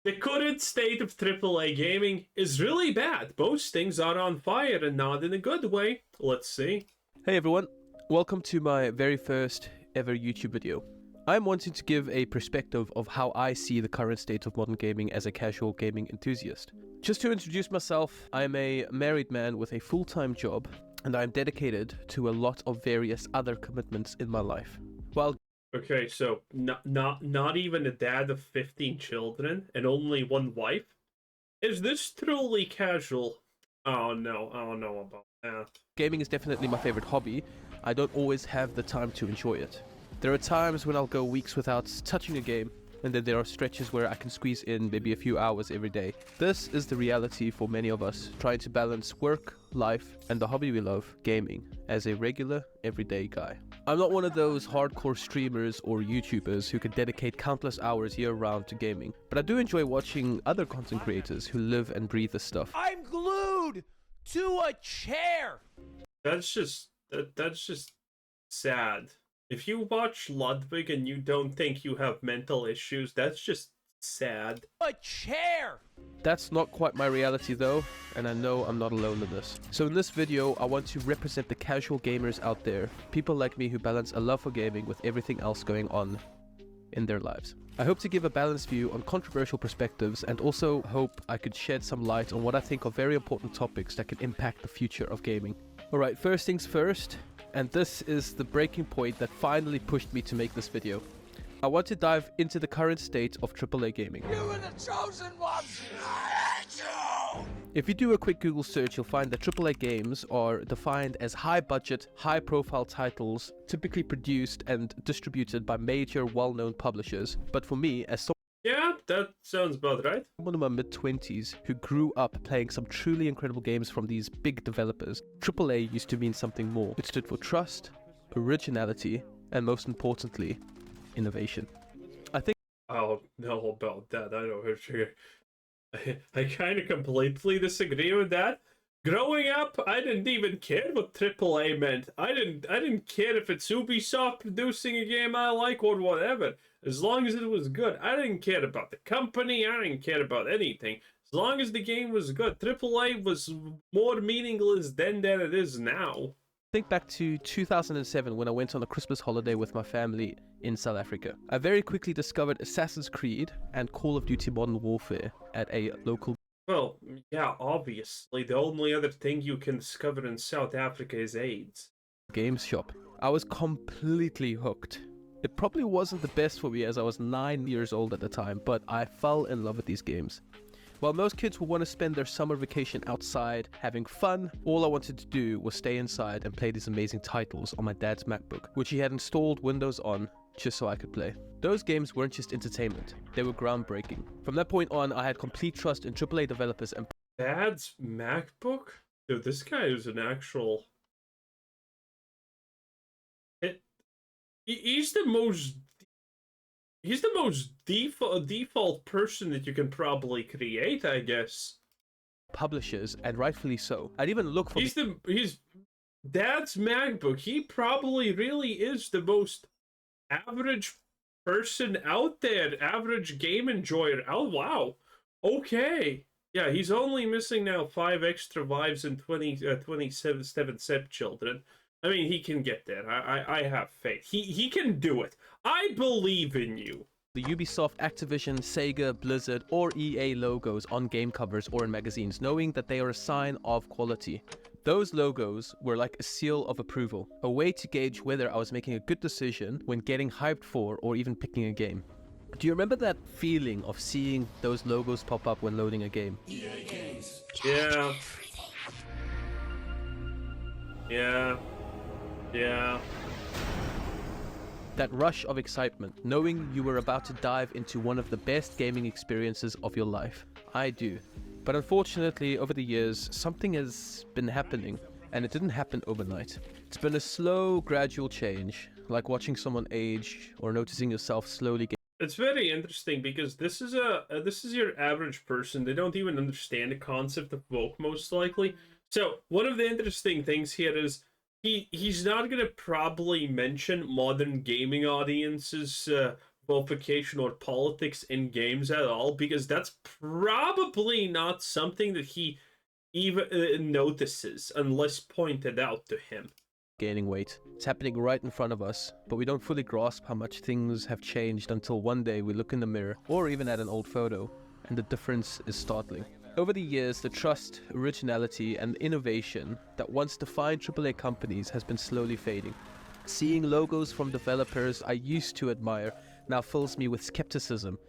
The current state of AAA gaming is really bad. Most things are on fire and not in a good way. Let's see. Hey everyone, welcome to my very first ever YouTube video. I'm wanting to give a perspective of how I see the current state of modern gaming as a casual gaming enthusiast. Just to introduce myself, I'm a married man with a full-time job, and I'm dedicated to a lot of various other commitments in my life. While Okay, so not even a dad of 15 children and only one wife? Is this truly casual? Oh no, I don't know about that. gaming is definitely my favorite hobby, I don't always have the time to enjoy it. There are times when I'll go weeks without touching a game, and then there are stretches where I can squeeze in maybe a few hours every day. This is the reality for many of us, trying to balance work, life, and the hobby we love, gaming, as a regular, everyday guy. I'm not one of those hardcore streamers or YouTubers who can dedicate countless hours year-round to gaming, but I do enjoy watching other content creators who live and breathe this stuff. I'm glued to a chair. That's just sad. If you watch Ludwig and you don't think you have mental issues, that's just sad. A chair. That's not quite my reality though, and I know I'm not alone in this. So in this video, I want to represent the casual gamers out there, people like me who balance a love for gaming with everything else going on in their lives. I hope to give a balanced view on controversial perspectives, and also hope I could shed some light on what I think are very important topics that can impact the future of gaming. Alright, first things first, and this is the breaking point that finally pushed me to make this video. I want to dive into the current state of AAA gaming. You were the chosen ones. I hate you. If you do a quick Google search, you'll find that AAA games are defined as high-budget, high-profile titles, typically produced and distributed by major, well-known publishers. But for me, as Yeah, that sounds about right. someone in my mid-20s who grew up playing some truly incredible games from these big developers, AAA used to mean something more. It stood for trust, originality, and most importantly, innovation. I think I don't know about that. I don't. I kind of completely disagree with that. Growing up, I didn't even care what AAA meant. I didn't care if it's Ubisoft producing a game I like or whatever. As long as it was good. I didn't care about the company. I didn't care about anything. As long as the game was good. AAA was more meaningless then than it is now. Think back to 2007 when I went on a Christmas holiday with my family in South Africa. I very quickly discovered Assassin's Creed and Call of Duty Modern Warfare at a local Well, yeah, obviously. The only other thing you can discover in South Africa is AIDS. games shop. I was completely hooked. It probably wasn't the best for me as I was 9 years old at the time, but I fell in love with these games. While most kids will want to spend their summer vacation outside having fun, all I wanted to do was stay inside and play these amazing titles on my dad's MacBook, which he had installed Windows on just so I could play. Those games weren't just entertainment, they were groundbreaking. From that point on, I had complete trust in AAA developers and Dad's MacBook? Dude, this guy is an actual... He's the most... He's the most default person that you can probably create, I guess. publishers, and rightfully so. I'd even look for He's Dad's MacBook. He probably really is the most average person out there. Average game enjoyer. Oh, wow. Okay. Yeah, he's only missing now 5 extra wives and 27 stepchildren. I mean, he can get there. I have faith. He can do it. I believe in you. the Ubisoft, Activision, Sega, Blizzard, or EA logos on game covers or in magazines, knowing that they are a sign of quality. Those logos were like a seal of approval, a way to gauge whether I was making a good decision when getting hyped for or even picking a game. Do you remember that feeling of seeing those logos pop up when loading a game? Yeah. Yeah. That rush of excitement, knowing you were about to dive into one of the best gaming experiences of your life. I do. But unfortunately, over the years, something has been happening, and it didn't happen overnight. It's been a slow, gradual change, like watching someone age or noticing yourself slowly get. It's very interesting because this is your average person. They don't even understand the concept of woke, most likely. So one of the interesting things here is he's not gonna probably mention modern gaming audiences qualification or politics in games at all, because that's probably not something that he even notices unless pointed out to him. Gaining weight. It's happening right in front of us, but we don't fully grasp how much things have changed until one day we look in the mirror, or even at an old photo, and the difference is startling. Over the years, the trust, originality, and innovation that once defined AAA companies has been slowly fading. Seeing logos from developers I used to admire now fills me with skepticism,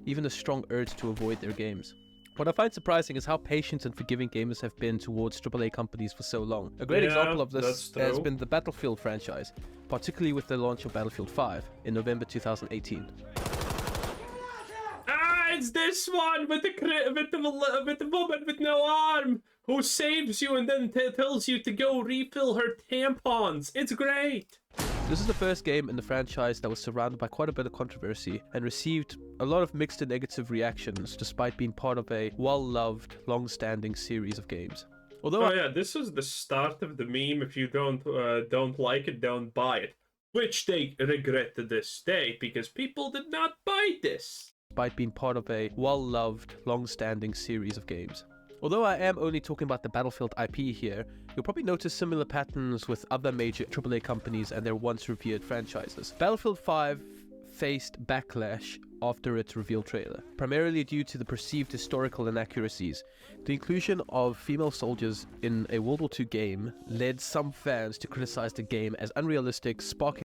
even a strong urge to avoid their games. What I find surprising is how patient and forgiving gamers have been towards AAA companies for so long. A great example of this has been the Battlefield franchise, particularly with the launch of Battlefield 5 in November 2018. It's this one with the woman with no arm who saves you and then tells you to go refill her tampons. It's great. This is the first game in the franchise that was surrounded by quite a bit of controversy and received a lot of mixed and negative reactions despite being part of a well-loved, long-standing series of games. Although this was the start of the meme. If you don't like it, don't buy it. Which they regret to this day because people did not buy this. Despite being part of a well-loved, long-standing series of games. Although I am only talking about the Battlefield IP here, you'll probably notice similar patterns with other major AAA companies and their once revered franchises. Battlefield 5 faced backlash after its reveal trailer, primarily due to the perceived historical inaccuracies. The inclusion of female soldiers in a World War II game led some fans to criticize the game as unrealistic, sparking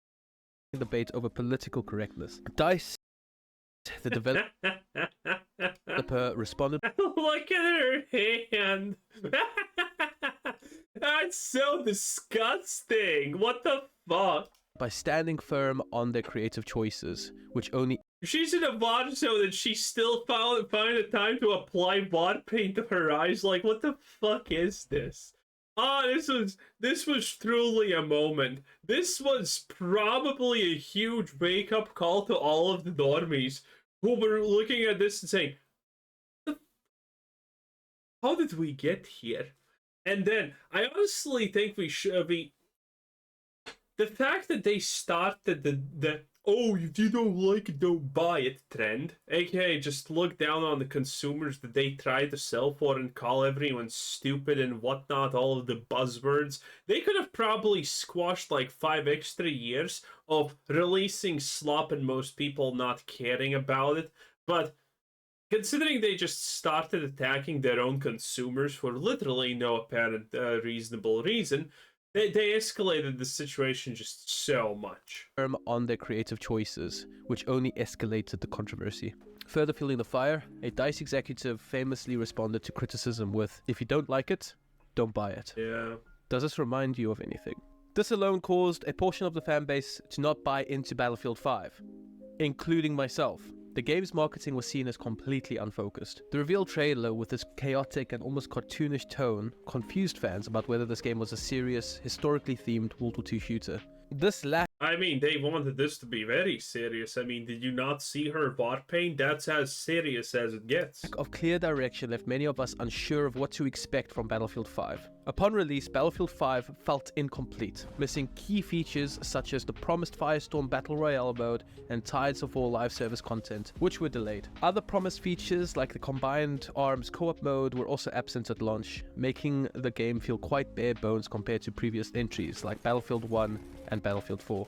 debate over political correctness. DICE, the developer, responded, "Look at her hand. That's so disgusting. What the fuck?" by standing firm on their creative choices, which only... She's in a VOD so that she still found the time to apply VOD paint to her eyes. Like, what the fuck is this? This was truly a moment. This was probably a huge wake-up call to all of the normies who were looking at this and saying, how did we get here? And then, I honestly think we should be... The fact that they started the oh, if you don't like it, don't buy it trend, aka just look down on the consumers that they try to sell for and call everyone stupid and whatnot, all of the buzzwords, they could have probably squashed like 5 extra years of releasing slop and most people not caring about it. But considering they just started attacking their own consumers for literally no apparent reasonable reason, they escalated the situation just so much. On their creative choices, which only escalated the controversy. Further fueling the fire, a DICE executive famously responded to criticism with, if you don't like it, don't buy it. Yeah. Does this remind you of anything? This alone caused a portion of the fanbase to not buy into Battlefield 5, including myself. The game's marketing was seen as completely unfocused. The reveal trailer, with its chaotic and almost cartoonish tone, confused fans about whether this game was a serious, historically themed World War II shooter. This lack... I mean, they wanted this to be very serious. I mean, did you not see her VOD paint? That's as serious as it gets. Lack of clear direction left many of us unsure of what to expect from Battlefield 5. Upon release, Battlefield 5 felt incomplete, missing key features such as the promised Firestorm Battle Royale mode and Tides of War live service content, which were delayed. Other promised features like the Combined Arms co-op mode were also absent at launch, making the game feel quite bare bones compared to previous entries like Battlefield 1 and Battlefield 4.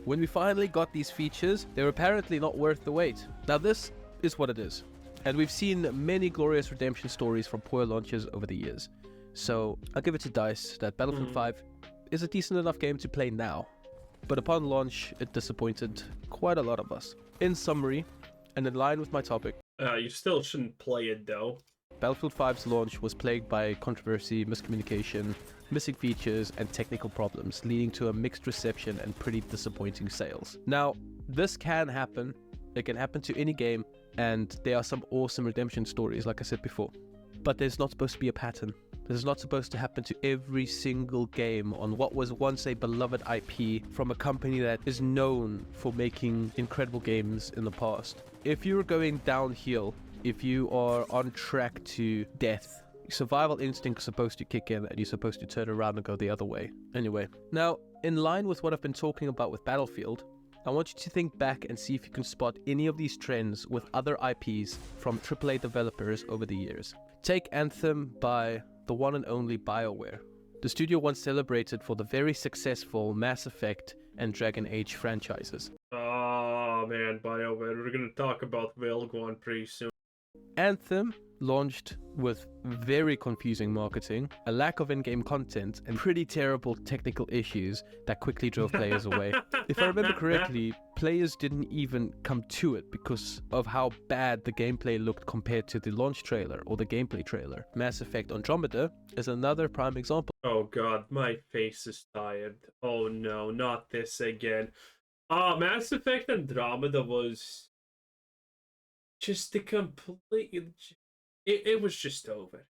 When we finally got these features, they were apparently not worth the wait. Now this is what it is, and we've seen many glorious redemption stories from poor launches over the years. So I'll give it to DICE that Battlefield 5 is a decent enough game to play now, but upon launch it disappointed quite a lot of us. In summary, and in line with my topic, you still shouldn't play it though. Battlefield 5's launch was plagued by controversy, miscommunication, missing features, and technical problems, leading to a mixed reception and pretty disappointing sales. Now, this can happen. It can happen to any game, and there are some awesome redemption stories, like I said before. But there's not supposed to be a pattern. This is not supposed to happen to every single game on what was once a beloved IP from a company that is known for making incredible games in the past. If you're going downhill, if you are on track to death, survival instinct is supposed to kick in and you're supposed to turn around and go the other way. Anyway, now, in line with what I've been talking about with Battlefield, I want you to think back and see if you can spot any of these trends with other IPs from AAA developers over the years. Take Anthem by the one and only BioWare. The studio once celebrated for the very successful Mass Effect and Dragon Age franchises. Oh man, BioWare. We're gonna talk about Veilguan pretty soon. Anthem launched with very confusing marketing, a lack of in-game content, and pretty terrible technical issues that quickly drove players away. If I remember correctly, players didn't even come to it because of how bad the gameplay looked compared to the launch trailer or the gameplay trailer. Mass Effect Andromeda is another prime example. Oh god, my face is tired. Oh no, not this again. Mass Effect Andromeda was just the complete... It was just over.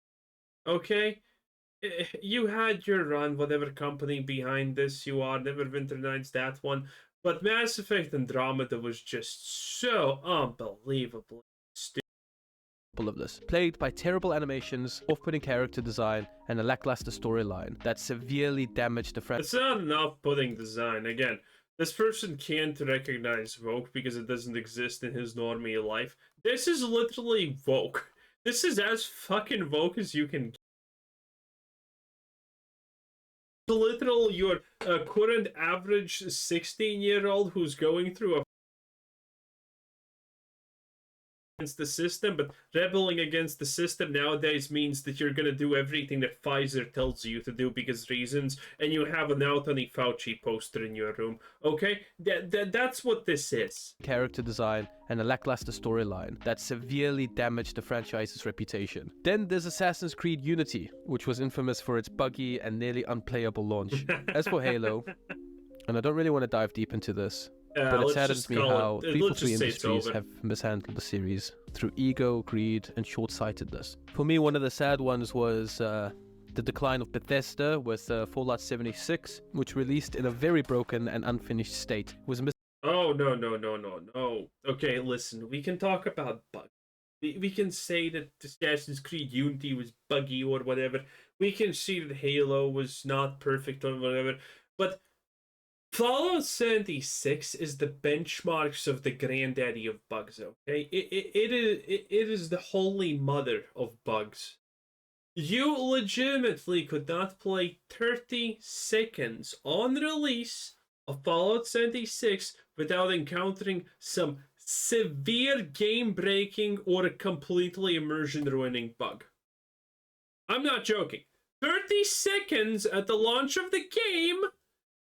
Okay? You had your run, whatever company behind this you are, Neverwinter Nights, that one. But Mass Effect Andromeda was just so unbelievably stupid. Of this, plagued by terrible animations, off-putting character design, and a lackluster storyline that severely damaged the franchise. It's not an off-putting design. Again, this person can't recognize woke because it doesn't exist in his normie life. This is literally woke. This is as fucking woke as you can get. Literal, your current average 16-year-old who's going through a against the system, but rebelling against the system nowadays means that you're gonna do everything that Pfizer tells you to do because reasons, and you have an Anthony Fauci poster in your room. Okay, that's what this is. Character design and a lackluster storyline that severely damaged the franchise's reputation. Then there's Assassin's Creed Unity, which was infamous for its buggy and nearly unplayable launch. As for Halo, and I don't really want to dive deep into this, but it saddens me how 343 Industries have mishandled the series through ego, greed, and short-sightedness. For me, one of the sad ones was the decline of Bethesda with Fallout 76, which released in a very broken and unfinished state. Was Oh, no. Okay, listen, we can talk about bugs. We can say that Assassin's Creed Unity was buggy or whatever. We can see that Halo was not perfect or whatever. But Fallout 76 is the benchmarks of the granddaddy of bugs, okay? It is the holy mother of bugs. You legitimately could not play 30 seconds on release of Fallout 76 without encountering some severe game-breaking or completely immersion-ruining bug. I'm not joking. 30 seconds at the launch of the game,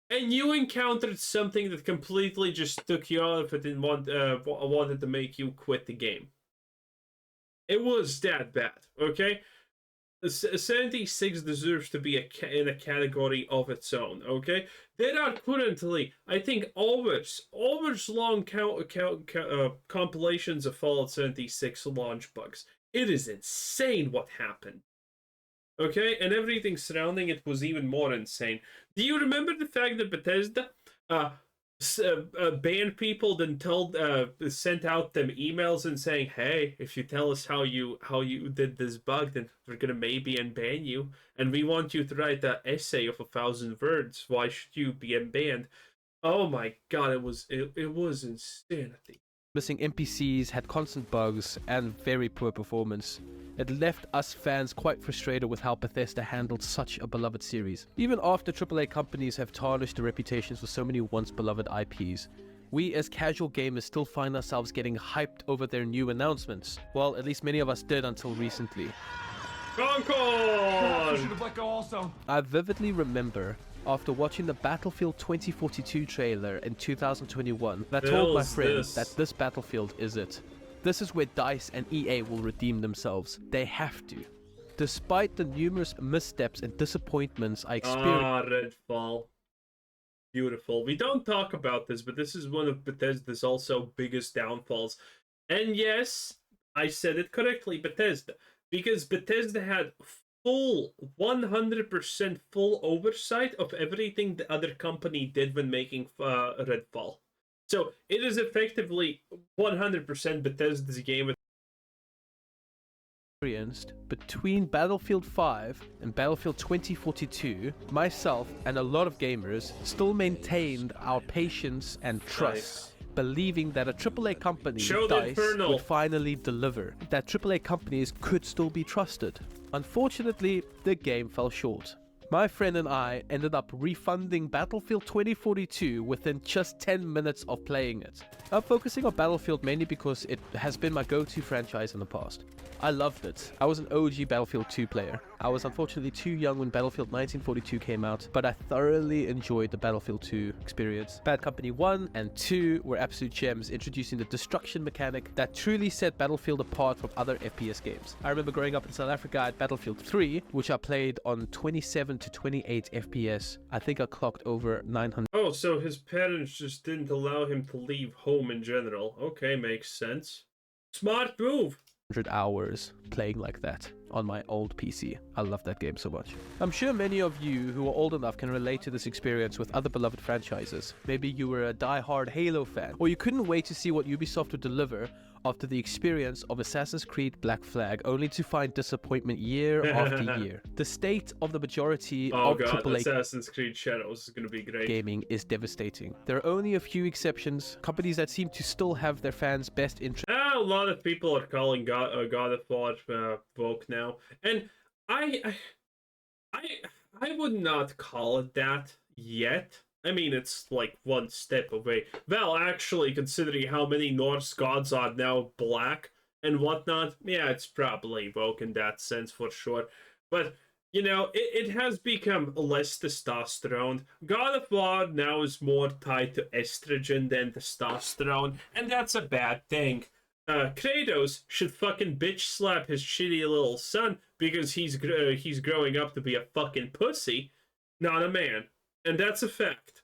and you encountered something that completely just took you out of it and wanted to make you quit the game. It was that bad, okay? 76 deserves to be in a category of its own, okay? There are currently, I think, hours long compilations of Fallout 76 launch bugs. It is insane what happened. Okay, and everything surrounding it was even more insane. Do you remember the fact that Bethesda banned people, then sent out them emails and saying, "Hey, if you tell us how you did this bug, then we're gonna maybe unban you, and we want you to write an essay of 1,000 words. Why should you be unbanned?" Oh my god, it was insanity. Missing NPCs, had constant bugs, and very poor performance. It left us fans quite frustrated with how Bethesda handled such a beloved series. Even after AAA companies have tarnished the reputations of so many once beloved IPs, we as casual gamers still find ourselves getting hyped over their new announcements. Well, at least many of us did until recently. I vividly remember after watching the Battlefield 2042 trailer in 2021, I told my friend that this Battlefield is it. This is where DICE and EA will redeem themselves. They have to. Despite the numerous missteps and disappointments I experienced. Redfall. Beautiful. We don't talk about this, but this is one of Bethesda's also biggest downfalls. And yes, I said it correctly, Bethesda. Because Bethesda had full 100% full oversight of everything the other company did when making Redfall. So it is effectively 100% Bethesda's game experienced between Battlefield 5 and Battlefield 2042, myself and a lot of gamers still maintained our patience and trust, believing that a AAA company, DICE, would finally deliver, that AAA companies could still be trusted. Unfortunately, the game fell short. My friend and I ended up refunding Battlefield 2042 within just 10 minutes of playing it. I'm focusing on Battlefield mainly because it has been my go-to franchise in the past. I loved it. I was an OG Battlefield 2 player. I was unfortunately too young when Battlefield 1942 came out, but I thoroughly enjoyed the Battlefield 2 experience. Bad Company 1 and 2 were absolute gems, introducing the destruction mechanic that truly set Battlefield apart from other FPS games. I remember growing up in South Africa at Battlefield 3, which I played on 27 to 28 FPS. I think I clocked over 900. Oh, so his parents just didn't allow him to leave home in general. Okay, makes sense. Smart move. Hours playing like that on my old PC. I love that game so much. I'm sure many of you who are old enough can relate to this experience with other beloved franchises. Maybe you were a die-hard Halo fan, or you couldn't wait to see what Ubisoft would deliver after the experience of Assassin's Creed Black Flag, only to find disappointment year after year. The state of the majority of AAA Assassin's Creed Shadows is going to be great. Gaming is devastating. There are only a few exceptions, companies that seem to still have their fans' best interest. A lot of people are calling God of War woke now, and I would not call it that yet. I mean, it's like one step away. Well, actually, considering how many Norse gods are now black and whatnot, yeah, it's probably woke in that sense for sure. But, you know, it has become less testosterone. God of War now is more tied to estrogen than testosterone, and that's a bad thing. Kratos should fucking bitch slap his shitty little son because he's growing up to be a fucking pussy, not a man. And that's a fact.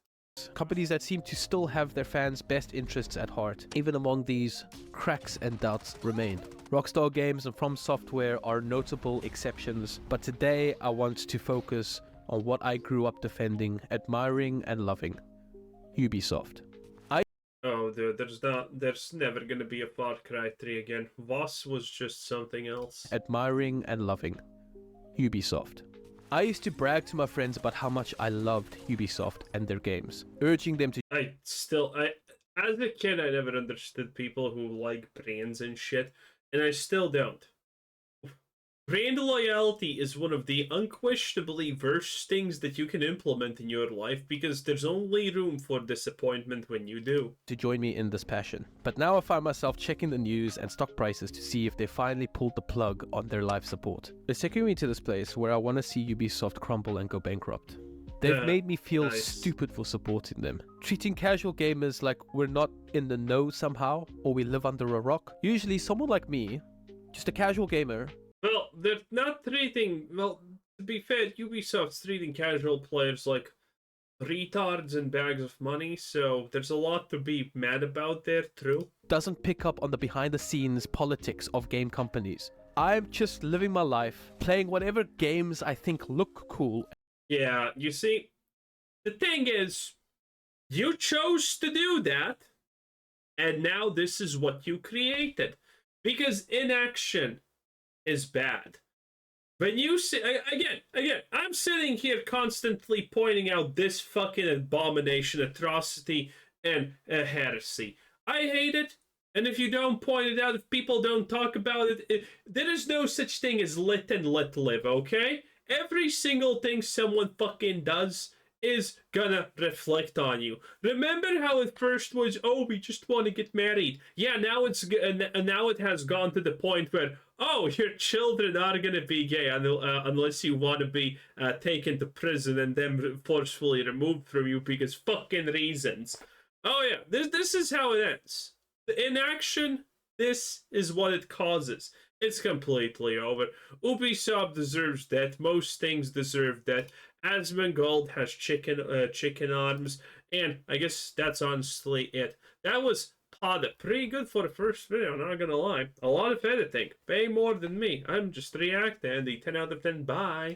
Companies that seem to still have their fans' best interests at heart. Even among these, cracks and doubts remain. Rockstar Games and From Software are notable exceptions, but today I want to focus on what I grew up defending, admiring and loving. Ubisoft. Oh, dude, there's never gonna be a Far Cry 3 again. Voss was just something else. Admiring and loving. Ubisoft. I used to brag to my friends about how much I loved Ubisoft and their games, urging them to... As a kid, I never understood people who like brands and shit, and I still don't. Brand loyalty is one of the unquestionably worst things that you can implement in your life because there's only room for disappointment when you do. To join me in this passion. But now I find myself checking the news and stock prices to see if they finally pulled the plug on their live support. It's taking me to this place where I want to see Ubisoft crumble and go bankrupt. They've made me feel stupid for supporting them. Treating casual gamers like we're not in the know somehow, or we live under a rock. Usually someone like me, just a casual gamer... Well, they're not treating... Well, to be fair, Ubisoft's treating casual players like retards and bags of money, so there's a lot to be mad about there, true. Doesn't pick up on the behind-the-scenes politics of game companies. I'm just living my life, playing whatever games I think look cool. Yeah, you see, the thing is, you chose to do that, and now this is what you created. Because inaction is bad. When you say, again, I'm sitting here constantly pointing out this fucking abomination, atrocity, and heresy. I hate it, and if you don't point it out, if people don't talk about it, there is no such thing as let and let live, okay? Every single thing someone fucking does is gonna reflect on you. Remember how it first was, oh, we just want to get married. Yeah, now now it has gone to the point where, oh, your children are gonna be gay unless you want to be taken to prison and then forcefully removed from you because fucking reasons. Oh yeah, this is how it ends. The inaction, this is what it causes. It's completely over. Ubisoft deserves that. Most things deserve that. Asmongold has chicken arms, and I guess that's honestly it. That was pretty good for the first video, not gonna lie. A lot of editing. Way more than me. I'm just reacting. The 10 out of 10. Bye.